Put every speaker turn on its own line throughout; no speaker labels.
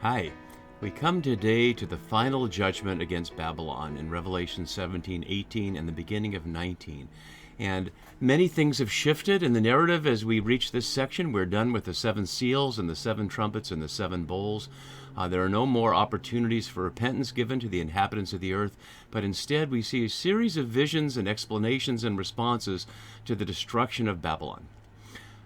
Hi. We come today to the final judgment against Babylon in Revelation 17:18 and the beginning of 19. And many things have shifted in the narrative as we reach this section. We're done with the seven seals and the seven trumpets and the seven bowls. There are no more opportunities for repentance given to the inhabitants of the earth, but instead we see a series of visions and explanations and responses to the destruction of Babylon.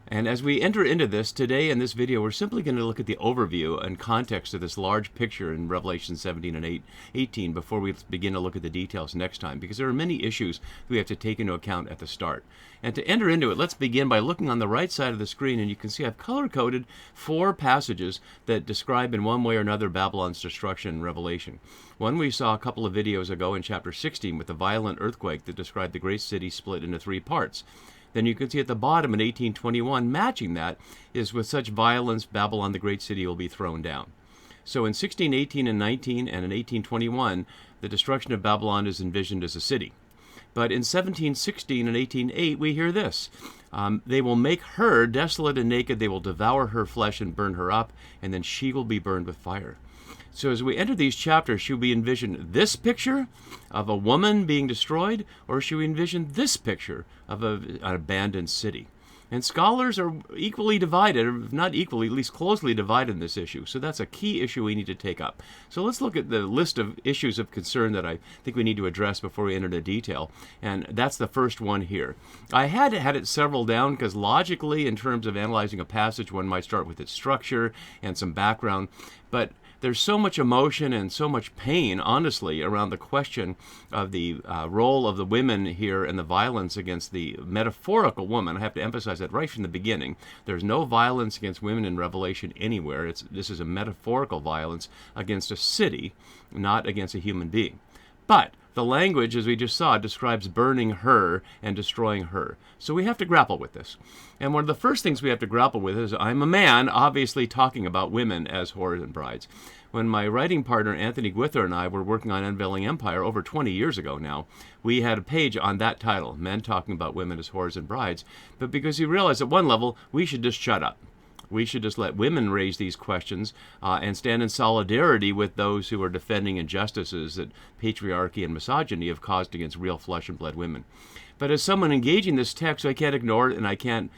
And as we enter into this today in this video, we're simply going to look at the overview and context of this large picture in Revelation 17 and 18 before we begin to look at the details next time, because there are many issues we have to take into account at the start. And to enter into it, let's begin by looking on the right side of the screen, and you can see I've color-coded 4 passages that describe in one way or another Babylon's destruction in Revelation. One we saw a couple of videos ago in chapter 16 with the violent earthquake that described the great city split into 3 parts. Then you can see at the bottom in 1821, matching that, is with such violence, Babylon the great city will be thrown down. So in 1618 and 19 and in 1821, the destruction of Babylon is envisioned as a city. But in 1716 and 18:8, we hear this. They will make her desolate and naked, they will devour her flesh and burn her up, and then she will be burned with fire. So as we enter these chapters, should we envision this picture of a woman being destroyed, or should we envision this picture of an abandoned city? And scholars are equally divided, or not equally, at least closely divided in this issue. So that's a key issue we need to take up. So let's look at the list of issues of concern that I think we need to address before we enter into detail. And that's the first one here. I had it several down because logically, in terms of analyzing a passage, one might start with its structure and some background. But there's so much emotion and so much pain, honestly, around the question of the role of the women here and the violence against the metaphorical woman. I have to emphasize that right from the beginning. There's no violence against women in Revelation anywhere. This is a metaphorical violence against a city, not against a human being. But the language, as we just saw, describes burning her and destroying her. So we have to grapple with this. And one of the first things we have to grapple with is I'm a man, obviously talking about women as whores and brides. When my writing partner, Anthony Gwither, and I were working on Unveiling Empire over 20 years ago now, we had a page on that title, Men Talking About Women as Whores and Brides. But because he realized at one level, we should just shut up. We should just let women raise these questions and stand in solidarity with those who are defending injustices that patriarchy and misogyny have caused against real flesh and blood women. But as someone engaging this text, I can't ignore it, and I can't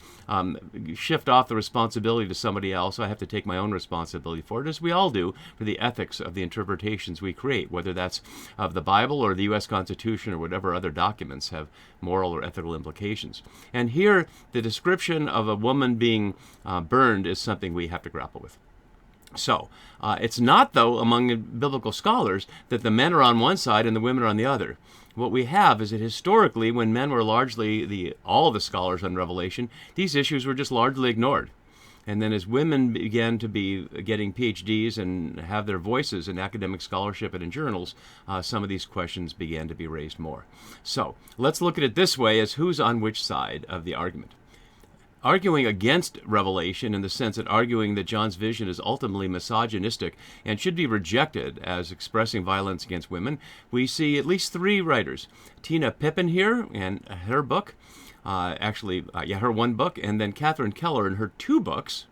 shift off the responsibility to somebody else. I have to take my own responsibility for it, as we all do, for the ethics of the interpretations we create, whether that's of the Bible or the U.S. Constitution or whatever other documents have moral or ethical implications. And here, the description of a woman being burned is something we have to grapple with. So, it's not, though, among biblical scholars that the men are on one side and the women are on the other. What we have is that historically, when men were largely all the scholars on Revelation, these issues were just largely ignored. And then as women began to be getting PhDs and have their voices in academic scholarship and in journals, some of these questions began to be raised more. So, let's look at it this way as who's on which side of the argument. Arguing against Revelation in the sense that arguing that John's vision is ultimately misogynistic and should be rejected as expressing violence against women, we see at least 3 writers. Tina Pippin here and her book, her one book, and then Catherine Keller in her 2 books,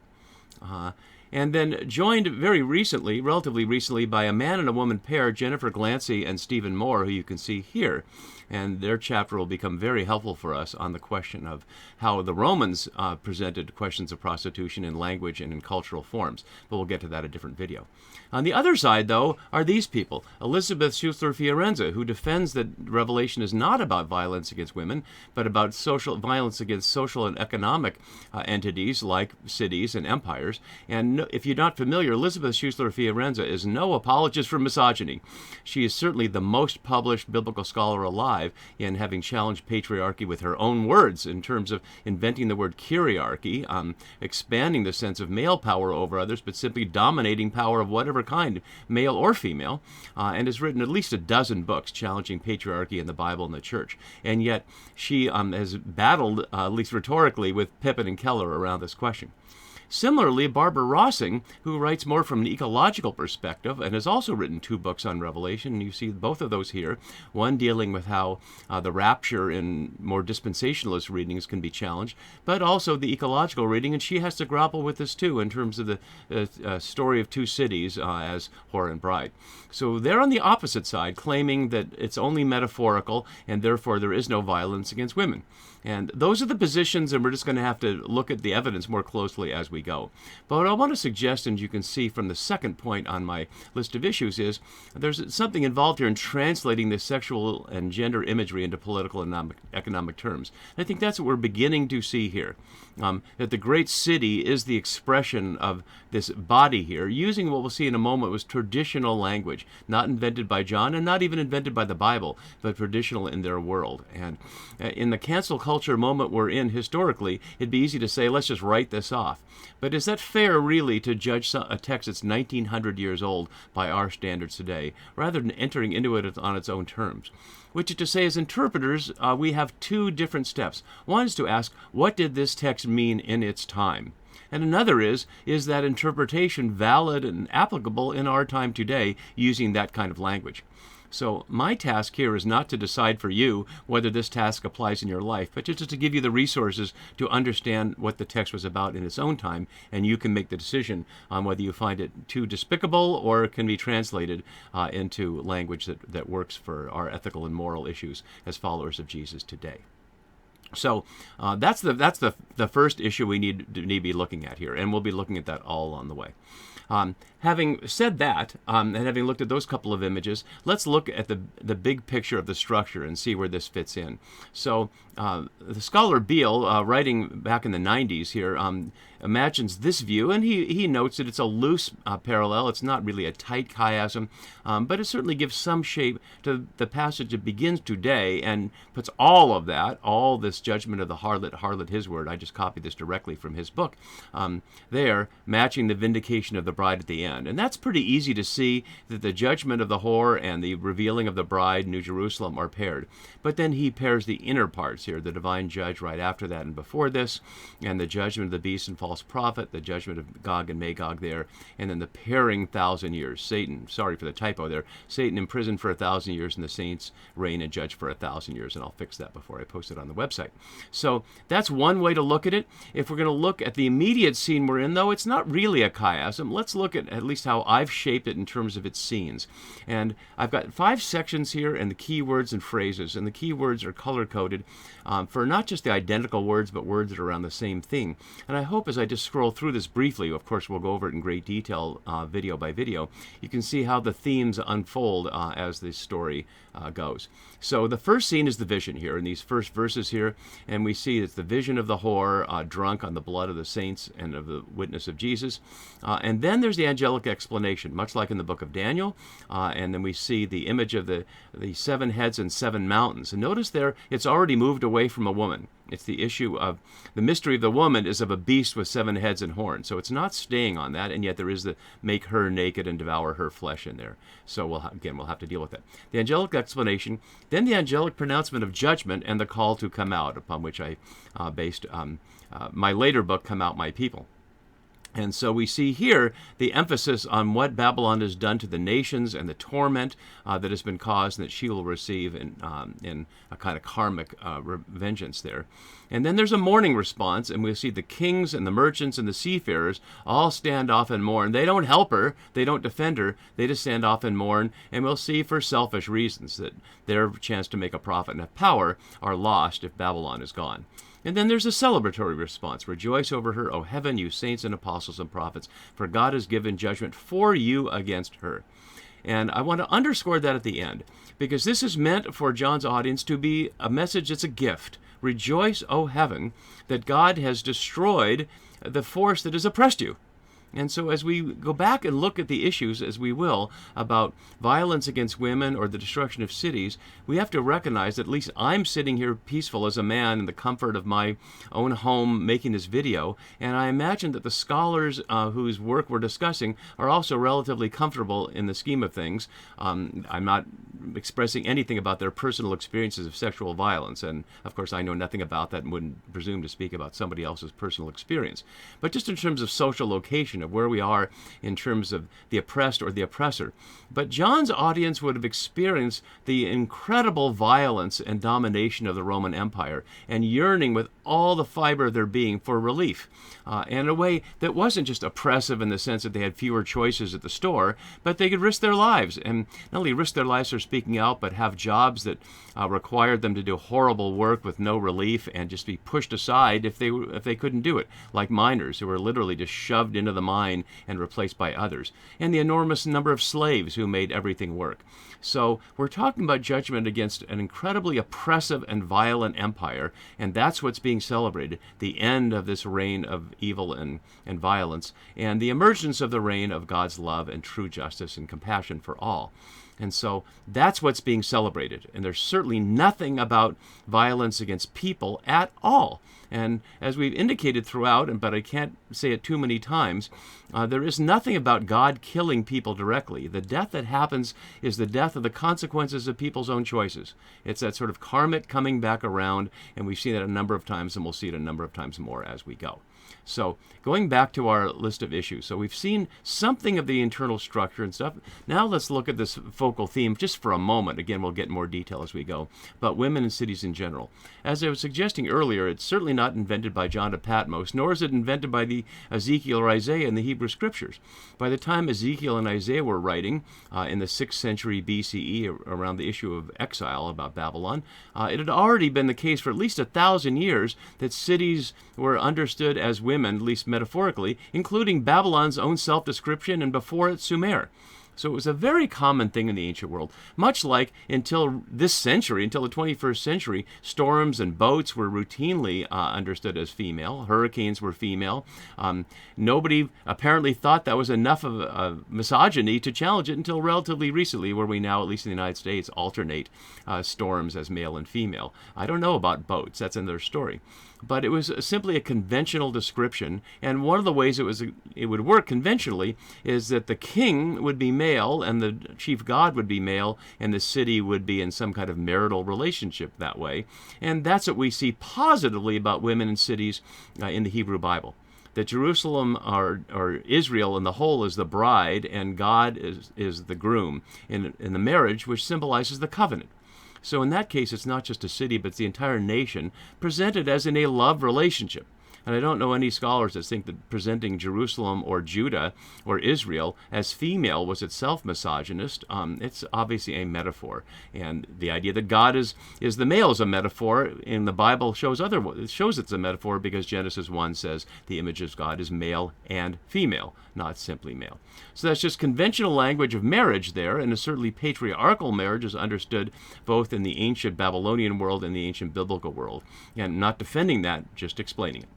and then joined very recently, relatively recently, by a man and a woman pair, Jennifer Glancy and Stephen Moore, who you can see here. And their chapter will become very helpful for us on the question of how the Romans presented questions of prostitution in language and in cultural forms. But we'll get to that in a different video. On the other side, though, are these people. Elizabeth Schussler Fiorenza, who defends that Revelation is not about violence against women, but about violence against social and economic entities like cities and empires. And if you're not familiar, Elizabeth Schussler Fiorenza is no apologist for misogyny. She is certainly the most published biblical scholar alive in having challenged patriarchy with her own words in terms of inventing the word kyriarchy, expanding the sense of male power over others, but simply dominating power of whatever kind, male or female, and has written at least a dozen books challenging patriarchy in the Bible and the church. And yet she has battled, at least rhetorically, with Pippin and Keller around this question. Similarly, Barbara Rossing, who writes more from an ecological perspective and has also written 2 books on Revelation, and you see both of those here, one dealing with how the rapture in more dispensationalist readings can be challenged, but also the ecological reading, and she has to grapple with this too in terms of the story of 2 cities as whore and bride. So they're on the opposite side, claiming that it's only metaphorical and therefore there is no violence against women. And those are the positions, and we're just going to have to look at the evidence more closely as we go. But what I want to suggest, and you can see from the second point on my list of issues, is there's something involved here in translating this sexual and gender imagery into political and economic terms. And I think that's what we're beginning to see here, that the great city is the expression of this body here, using what we'll see in a moment was traditional language, not invented by John and not even invented by the Bible, but traditional in their world. And in the cancel culture moment we're in historically, it'd be easy to say, let's just write this off. But is that fair, really, to judge a text that's 1,900 years old by our standards today, rather than entering into it on its own terms? Which is to say, as interpreters, we have 2 different steps. One is to ask, what did this text mean in its time? And another is that interpretation valid and applicable in our time today using that kind of language? So my task here is not to decide for you whether this task applies in your life, but just to give you the resources to understand what the text was about in its own time, and you can make the decision on whether you find it too despicable or it can be translated into language that works for our ethical and moral issues as followers of Jesus today. So that's the first issue we need to be looking at here, and we'll be looking at that all on the way. Having said that, and having looked at those couple of images, let's look at the big picture of the structure and see where this fits in. So the scholar Beale, writing back in the 90s here, imagines this view, and he notes that it's a loose parallel. It's not really a tight chiasm, but it certainly gives some shape to the passage that begins today and puts all of that, all this judgment of the harlot, his word, I just copied this directly from his book, there, matching the vindication of the bride at the end. And that's pretty easy to see that the judgment of the whore and the revealing of the bride, New Jerusalem, are paired. But then he pairs the inner parts here, the divine judge right after that and before this, and the judgment of the beast and false prophet, the judgment of Gog and Magog there, and then the pairing 1,000 years. Satan, sorry for the typo there, Satan imprisoned for 1,000 years and the saints reign and judge for 1,000 years, and I'll fix that before I post it on the website. So that's one way to look at it. If we're going to look at the immediate scene we're in, though, it's not really a chiasm. Let's look at least how I've shaped it in terms of its scenes. And I've got 5 sections here and the key words and phrases, and the key words are color-coded for not just the identical words, but words that are around the same thing. And I hope as I just scroll through this briefly, of course we'll go over it in great detail video by video, you can see how the themes unfold as this story goes. So the first scene is the vision here in these first verses here, and we see it's the vision of the whore drunk on the blood of the saints and of the witness of Jesus. And then there's the angelic explanation, much like in the book of Daniel. And then we see the image of the 7 heads and 7 mountains. And notice there, it's already moved away from a woman. It's the issue of the mystery of the woman is of a beast with 7 heads and horns. So it's not staying on that, and yet there is the make her naked and devour her flesh in there. So we'll have to deal with that. The angelic explanation, then the angelic pronouncement of judgment and the call to come out, upon which I based my later book, Come Out, My People. And so we see here the emphasis on what Babylon has done to the nations and the torment that has been caused and that she will receive in a kind of karmic vengeance there. And then there's a mourning response, and we see the kings and the merchants and the seafarers all stand off and mourn. They don't help her. They don't defend her. They just stand off and mourn. And we'll see for selfish reasons that their chance to make a profit and have power are lost if Babylon is gone. And then there's a celebratory response. Rejoice over her, O heaven, you saints and apostles and prophets, for God has given judgment for you against her. And I want to underscore that at the end, because this is meant for John's audience to be a message that's a gift. Rejoice, O heaven, that God has destroyed the force that has oppressed you. And so as we go back and look at the issues, as we will, about violence against women or the destruction of cities, we have to recognize that at least I'm sitting here peaceful as a man in the comfort of my own home making this video, and I imagine that the scholars whose work we're discussing are also relatively comfortable in the scheme of things. I'm not expressing anything about their personal experiences of sexual violence, and of course I know nothing about that and wouldn't presume to speak about somebody else's personal experience. But just in terms of social location, of where we are in terms of the oppressed or the oppressor. But John's audience would have experienced the incredible violence and domination of the Roman Empire and yearning with all the fiber of their being for relief, and in a way that wasn't just oppressive in the sense that they had fewer choices at the store, but they could risk their lives, and not only risk their lives for speaking out, but have jobs that required them to do horrible work with no relief and just be pushed aside if they couldn't do it, like miners who were literally just shoved into the mine and replaced by others, and the enormous number of slaves who made everything work. So we're talking about judgment against an incredibly oppressive and violent empire, and that's what's being celebrated, the end of this reign of evil and violence, and the emergence of the reign of God's love and true justice and compassion for all. And so that's what's being celebrated. And there's certainly nothing about violence against people at all. And as we've indicated throughout, but I can't say it too many times, there is nothing about God killing people directly. The death that happens is the death of the consequences of people's own choices. It's that sort of karmic coming back around, and we've seen that a number of times, and we'll see it a number of times more as we go. So going back to our list of issues, so we've seen something of the internal structure and stuff. Now let's look at this focal theme just for a moment. Again, we'll get more detail as we go, but women in cities in general. As I was suggesting earlier, it's certainly not invented by John of Patmos, nor is it invented by the Ezekiel or Isaiah in the Hebrew Scriptures. By the time Ezekiel and Isaiah were writing in the 6th century BCE, around the issue of exile about Babylon, it had already been the case for at least 1,000 years that cities were understood as women, at least metaphorically, including Babylon's own self-description and before it Sumer. So it was a very common thing in the ancient world, much like until this century, until the 21st century, storms and boats were routinely understood as female. Hurricanes were female. Nobody apparently thought that was enough of a misogyny to challenge it until relatively recently, where we now, at least in the United States, alternate storms as male and female. I don't know about boats. That's another story. But it was simply a conventional description, and one of the ways it would work conventionally is that the king would be male and the chief god would be male, and the city would be in some kind of marital relationship that way. And that's what we see positively about women in cities in the Hebrew Bible. That Jerusalem or Israel in the whole is the bride, and God is the groom in the marriage, which symbolizes the covenant. So in that case, it's not just a city, but it's the entire nation presented as in a love relationship. And I don't know any scholars that think that presenting Jerusalem or Judah or Israel as female was itself misogynist. It's obviously a metaphor. And the idea that God is the male is a metaphor in the Bible shows it's a metaphor because Genesis 1 says the image of God is male and female, not simply male. So that's just conventional language of marriage there, and certainly patriarchal marriage is understood both in the ancient Babylonian world and the ancient biblical world. And not defending that, just explaining it.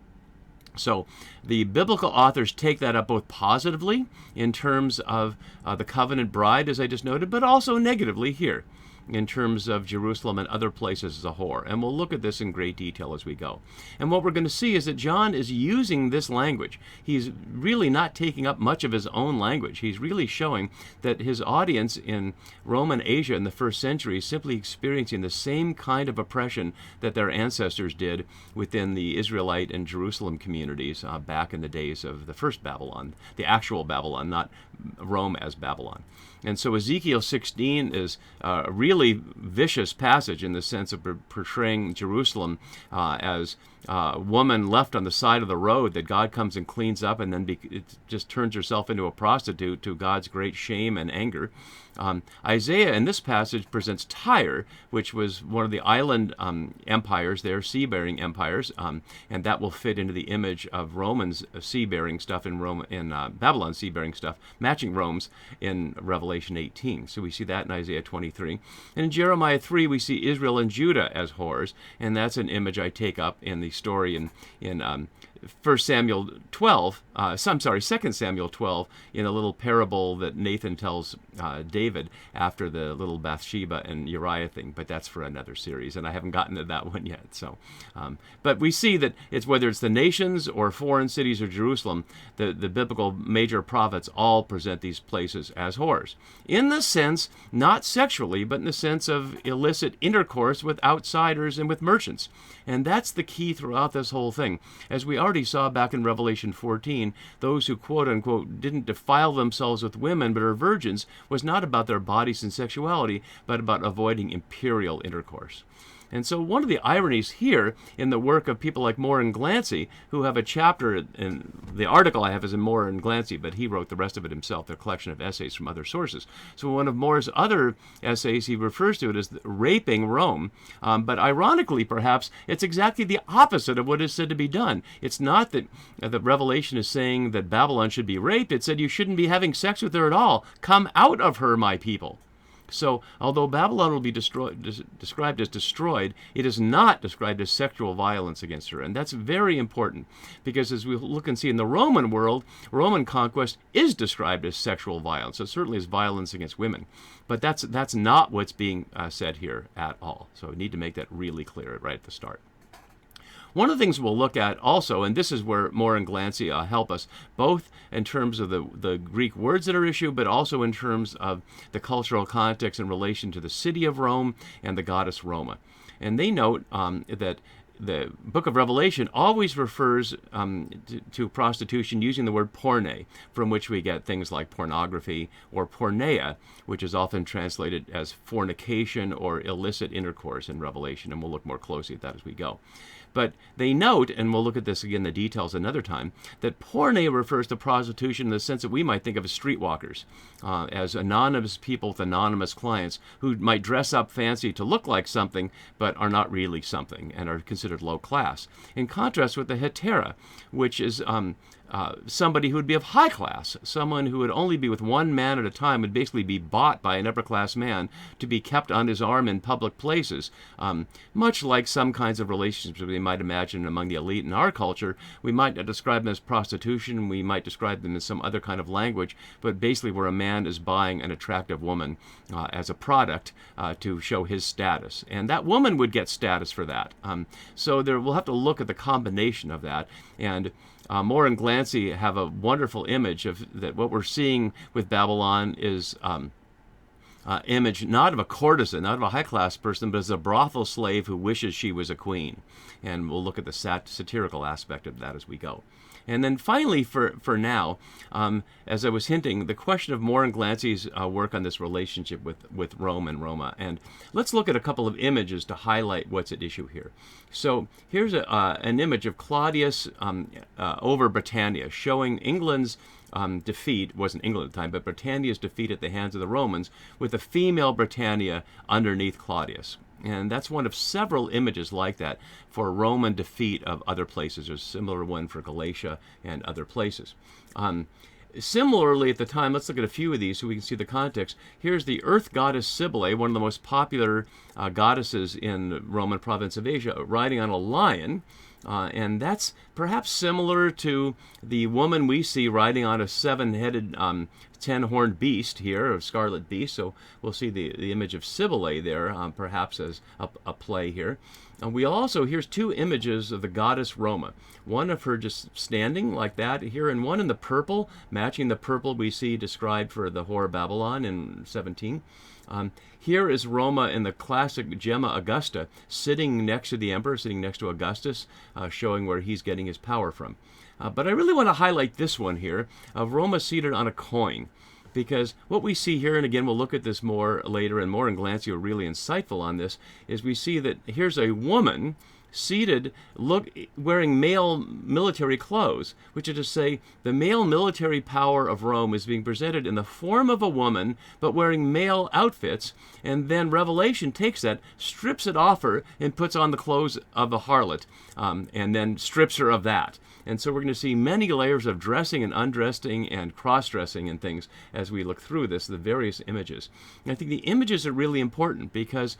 So the biblical authors take that up both positively in terms of the covenant bride, as I just noted, but also negatively here in terms of Jerusalem and other places as a whore. And we'll look at this in great detail as we go. And what we're going to see is that John is using this language. He's really not taking up much of his own language. He's really showing that his audience in Roman Asia in the first century is simply experiencing the same kind of oppression that their ancestors did within the Israelite and Jerusalem communities back in the days of the first Babylon, the actual Babylon, not Rome as Babylon. And so Ezekiel 16 is a really vicious passage in the sense of portraying Jerusalem as a woman left on the side of the road that God comes and cleans up, and then it just turns herself into a prostitute to God's great shame and anger. Isaiah in this passage presents Tyre, which was one of the island empires there, sea-bearing empires, and that will fit into the image of Roman's sea-bearing stuff in Babylon's sea-bearing stuff, matching Rome's in Revelation 18. So we see that in Isaiah 23. And in Jeremiah 3, we see Israel and Judah as whores, and that's an image I take up in the story in 2 Samuel 12, in a little parable that Nathan tells David after the little Bathsheba and Uriah thing, but that's for another series, and I haven't gotten to that one yet. So, but we see that it's whether it's the nations or foreign cities or Jerusalem, the biblical major prophets all present these places as whores. In the sense, not sexually, but in the sense of illicit intercourse with outsiders and with merchants. And that's the key throughout this whole thing. As we already saw back in Revelation 14, those who quote-unquote didn't defile themselves with women but are virgins was not about their bodies and sexuality, but about avoiding imperial intercourse. And so one of the ironies here in the work of people like Moore and Glancy, who have a chapter, in the article I have is in Moore and Glancy, but he wrote the rest of it himself, they're a collection of essays from other sources. So one of Moore's other essays, he refers to it as raping Rome, but ironically perhaps, it's exactly the opposite of what is said to be done. It's not that the Revelation is saying that Babylon should be raped, it said you shouldn't be having sex with her at all. Come out of her, my people. So, although Babylon will be described as destroyed, it is not described as sexual violence against her. And that's very important, because as we look and see in the Roman world, Roman conquest is described as sexual violence. So it certainly is violence against women. But that's not what's being said here at all. So we need to make that really clear right at the start. One of the things we'll look at also, and this is where Moore and Glancy help us, both in terms of the Greek words that are issued, but also in terms of the cultural context in relation to the city of Rome and the goddess Roma. And they note that the book of Revelation always refers to prostitution using the word porne, from which we get things like pornography, or porneia, which is often translated as fornication or illicit intercourse in Revelation, and we'll look more closely at that as we go. But they note, and we'll look at this again, the details another time, that porne refers to prostitution in the sense that we might think of as streetwalkers, as anonymous people with anonymous clients who might dress up fancy to look like something, but are not really something, and are considered low class. In contrast with the hetera, which is somebody who would be of high class, someone who would only be with one man at a time, would basically be bought by an upper class man to be kept on his arm in public places, much like some kinds of relationships we might imagine among the elite in our culture. We might describe them as prostitution, we might describe them as some other kind of language, but basically where a man is buying an attractive woman as a product to show his status. And that woman would get status for that. So we'll have to look at the combination of that. And Moore and Glancy have a wonderful image of that. What we're seeing with Babylon is image not of a courtesan, not of a high-class person, but as a brothel slave who wishes she was a queen. And we'll look at the satirical aspect of that as we go. And then finally, for now, as I was hinting, the question of Moore and Glancy's work on this relationship with Rome and Roma. And let's look at a couple of images to highlight what's at issue here. So here's an image of Claudius over Britannia, showing England's defeat, wasn't England at the time, but Britannia's defeat at the hands of the Romans, with a female Britannia underneath Claudius. And that's one of several images like that for Roman defeat of other places. There's a similar one for Galatia and other places. Similarly, at the time, let's look at a few of these so we can see the context. Here's the earth goddess Cybele, one of the most popular goddesses in the Roman province of Asia, riding on a lion. And that's perhaps similar to the woman we see riding on a seven-headed, 10-horned beast here, a scarlet beast. So we'll see the image of Cybele there, perhaps as a play here. And we also, here's two images of the goddess Roma. One of her just standing like that here, and one in the purple, matching the purple we see described for the whore Babylon in 17. Here is Roma in the classic Gemma Augusta, sitting next to the emperor, sitting next to Augustus, showing where he's getting his power from. But I really want to highlight this one here, of Roma seated on a coin. Because what we see here, and again we'll look at this more later, and Moore and Glancy are really insightful on this, is we see that here's a woman seated, wearing male military clothes, which is to say the male military power of Rome is being presented in the form of a woman, but wearing male outfits, and then Revelation takes that, strips it off her, and puts on the clothes of a harlot, and then strips her of that. And so we're going to see many layers of dressing and undressing and cross-dressing and things as we look through this, the various images. And I think the images are really important because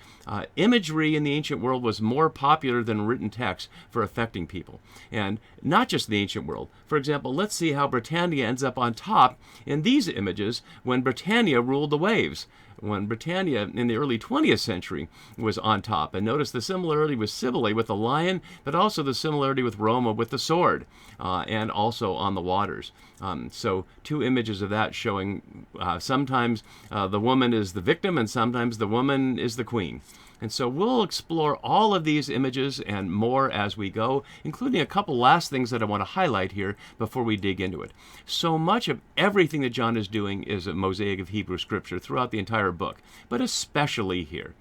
imagery in the ancient world was more popular than written text for affecting people. And not just the ancient world. For example, let's see how Britannia ends up on top in these images when Britannia ruled the waves. When Britannia in the early 20th century was on top. And notice the similarity with Cybele with the lion, but also the similarity with Roma with the sword, and also on the waters. So two images of that showing sometimes the woman is the victim and sometimes the woman is the queen. And so we'll explore all of these images and more as we go, including a couple last things that I want to highlight here before we dig into it. So much of everything that John is doing is a mosaic of Hebrew Scripture throughout the entire book, but especially here.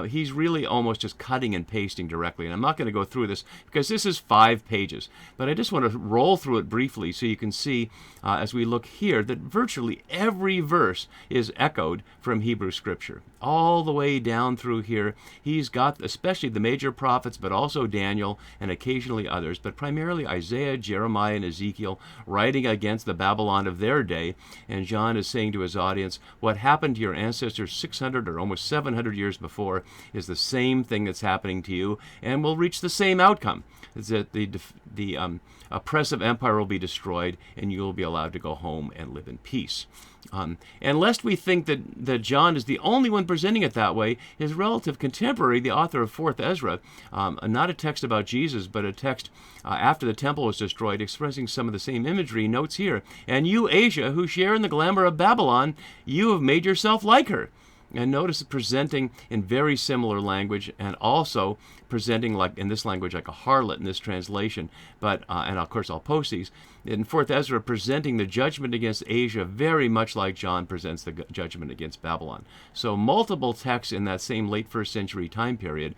He's really almost just cutting and pasting directly. And I'm not going to go through this because this is 5 pages. But I just want to roll through it briefly so you can see as we look here that virtually every verse is echoed from Hebrew Scripture. All the way down through here, he's got especially the major prophets, but also Daniel and occasionally others, but primarily Isaiah, Jeremiah, and Ezekiel writing against the Babylon of their day. And John is saying to his audience, what happened to your ancestors 600 or almost 700 years before is the same thing that's happening to you, and will reach the same outcome. Is that the oppressive empire will be destroyed, and you will be allowed to go home and live in peace. And lest we think that John is the only one presenting it that way, his relative contemporary, the author of 4th Ezra, not a text about Jesus, but a text after the temple was destroyed, expressing some of the same imagery, notes here, and you, Asia, who share in the glamour of Babylon, you have made yourself like her. And notice presenting in very similar language, and also presenting like in this language like a harlot in this translation. But and of course I'll post these in 4th Ezra, presenting the judgment against Asia very much like John presents the judgment against Babylon. So multiple texts in that same late 1st century time period,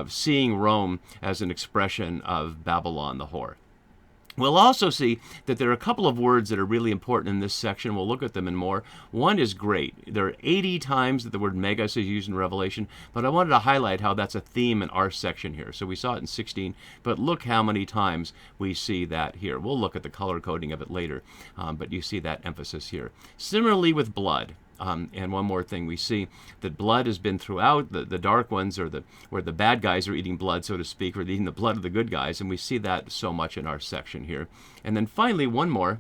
seeing Rome as an expression of Babylon the whore. We'll also see that there are a couple of words that are really important in this section. We'll look at them and more. One is great. There are 80 times that the word megas is used in Revelation, but I wanted to highlight how that's a theme in our section here. So we saw it in 16, but look how many times we see that here. We'll look at the color coding of it later, but you see that emphasis here. Similarly with blood. And one more thing, we see that blood has been throughout. The dark ones are where the bad guys are eating blood, so to speak, or eating the blood of the good guys, and we see that so much in our section here. And then finally, one more,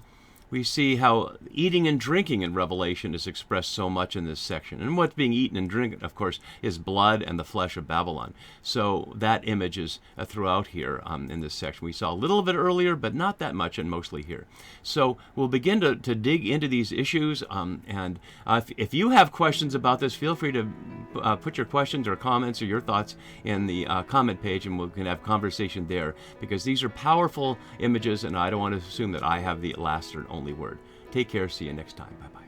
we see how eating and drinking in Revelation is expressed so much in this section. And what's being eaten and drinking, of course, is blood and the flesh of Babylon. So that image is throughout here in this section. We saw a little of it earlier, but not that much, and mostly here. So we'll begin to dig into these issues. And if you have questions about this, feel free to put your questions or comments or your thoughts in the comment page, and we can have conversation there, because these are powerful images, and I don't want to assume that I have the last or only word. Take care. See you next time. Bye-bye.